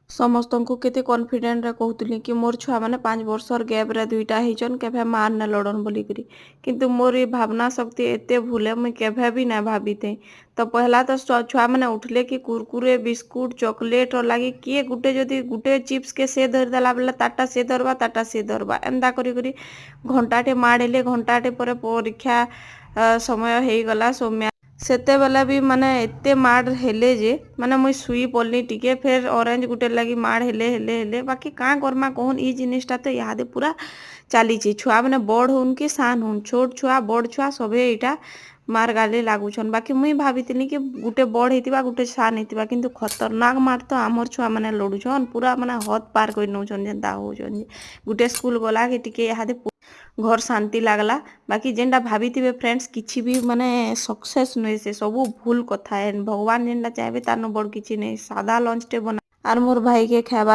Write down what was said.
समस्त को केते कॉन्फिडेंट रे कहतुली कि मोर छुआ माने 5 वर्षर गैप रे दुईटा हिचन केभे मार ना लड़न बोली करी किंतु मोर ये भावना शक्ति एते भूले मुई केभे भी ना भाबीते। तो पहला तो छुआ माने उठले कि कुरकुरे बिस्कुट चॉकलेट और लगी किए गुटे जदि गुटे चिप्स के से धर देला बेला ताटा से धरबा ताटा से धरबा एंदा करी करी घंटाटे माड़ेले घंटाटे पर परीक्षा समय हो गला सौम्या सेतेबेला भी माने एते माड़ हेले जे माने मुई सुई पड़नी टिके फिर ऑरेंज गुटे लगी माड़ हेले हेले हेले बाकी का करमा कहून ई जिनिसटा तो इहादे पूरा चलीची छुआ माने बड़ होन कि सान होन छोट छुआ बड़ छुआ सबे इटा मार गाले लागुछन बाकी मुई भाबितिनी कि गुटे बड़ हेतिबा गुटे सान हेतिबा किंतु खतरनाक मार तो आमर छुआ माने लड़ुछन पूरा माने हद पार कर नौछन जेंता होछन गुटे स्कूल गला कि टिके इहादे घर शांति लागला बाकी जेनटा भाभी फ्रेंड्स किछि भी माने सक्सेस नुहे से सबू भूल कथा है भगवान जेनटा चाहबे तार बड़ किछि नहीं सादा लंच टे बना आर मोर भाई के खाबार